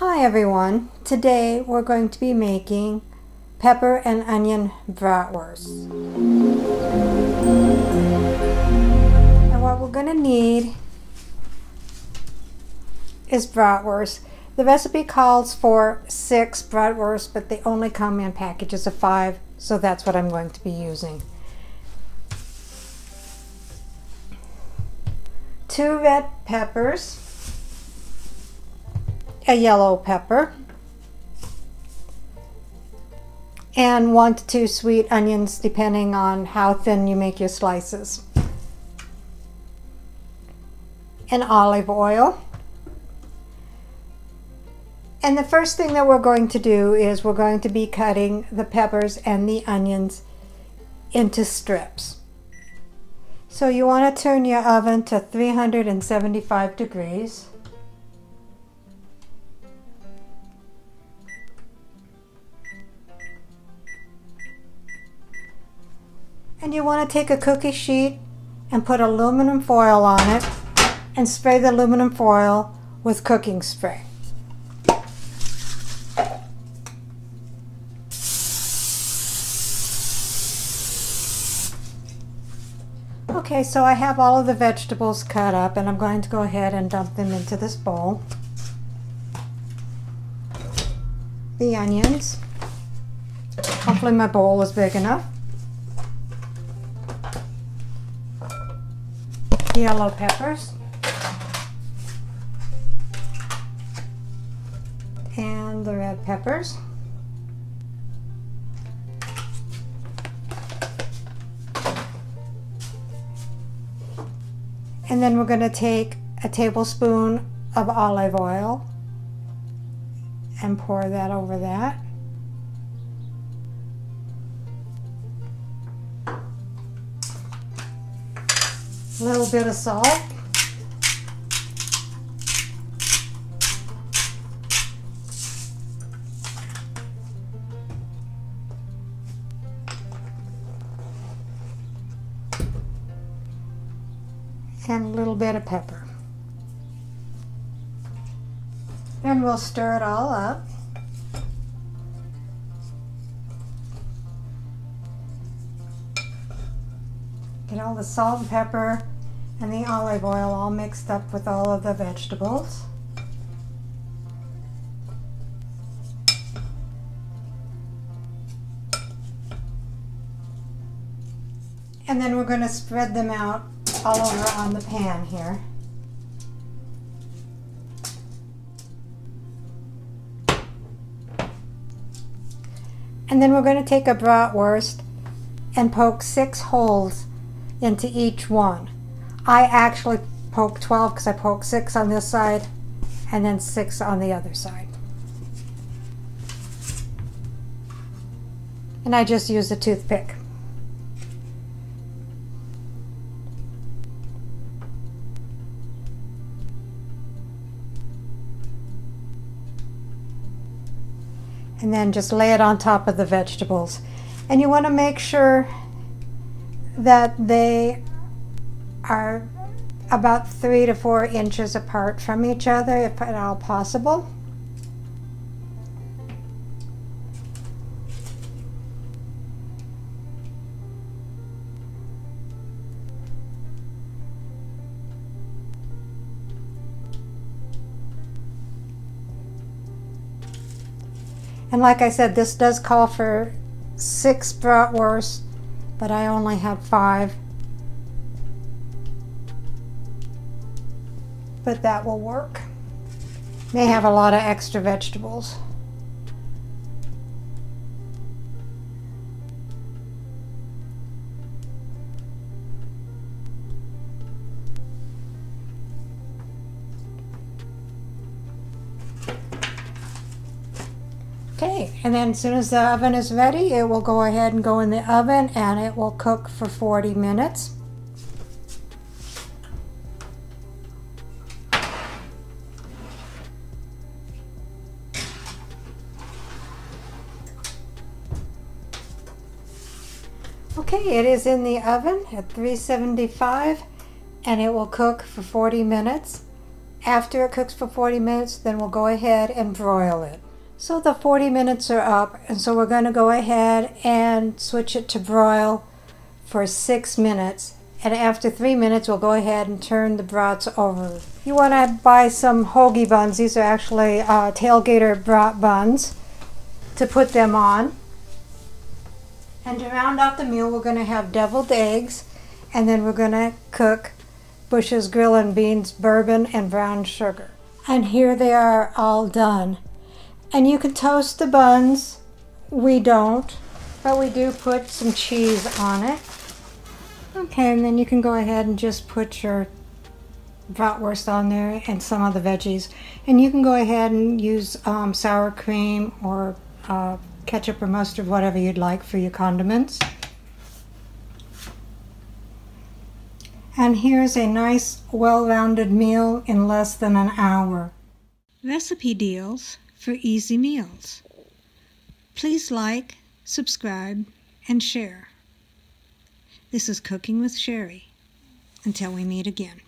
Hi everyone, today we're going to be making pepper and onion bratwursts. And what we're going to need is bratwursts. The recipe calls for 6 bratwursts, but they only come in packages of 5, so that's what I'm going to be using. 2 red peppers, a yellow pepper, and 1 to 2 sweet onions depending on how thin you make your slices, and olive oil. And the first thing that we're going to do is we're going to be cutting the peppers and the onions into strips. So you want to turn your oven to 375 degrees. And you want to take a cookie sheet and put aluminum foil on it and spray the aluminum foil with cooking spray. Okay, so I have all of the vegetables cut up and I'm going to go ahead and dump them into this bowl. The onions. Hopefully my bowl is big enough. The yellow peppers, and the red peppers, and then we're going to take a tablespoon of olive oil and pour that over that. A little bit of salt, and a little bit of pepper. And we'll stir it all up. Get all the salt and pepper and the olive oil all mixed up with all of the vegetables. And then we're going to spread them out all over on the pan here. And then we're going to take a bratwurst and poke 6 holes into each one. I actually poke 12 because I poke 6 on this side and then 6 on the other side. And I just use a toothpick. And then just lay it on top of the vegetables. And you want to make sure that they are about 3 to 4 inches apart from each other, if at all possible. And like I said, this does call for 6 bratwursts, but I only had 5. But that will work. May have a lot of extra vegetables. Okay, and then as soon as the oven is ready, it will go ahead and go in the oven and it will cook for 40 minutes. Okay, it is in the oven at 375 and it will cook for 40 minutes. After it cooks for 40 minutes, then we'll go ahead and broil it. So the 40 minutes are up, and so we're going to go ahead and switch it to broil for 6 minutes. And after 3 minutes, we'll go ahead and turn the brats over. You want to buy some hoagie buns. These are actually tailgater brat buns to put them on. And to round out the meal, we're going to have deviled eggs, and then we're going to cook Bush's Grill and Beans, bourbon, and brown sugar. And here they are all done. And you can toast the buns. We don't, but we do put some cheese on it. Okay, and then you can go ahead and just put your bratwurst on there and some of the veggies. And you can go ahead and use sour cream or ketchup or mustard, whatever you'd like for your condiments. And here's a nice, well-rounded meal in less than an hour. Recipe deals for easy meals. Please like, subscribe, and share. This is Cooking with Sherry. Until we meet again.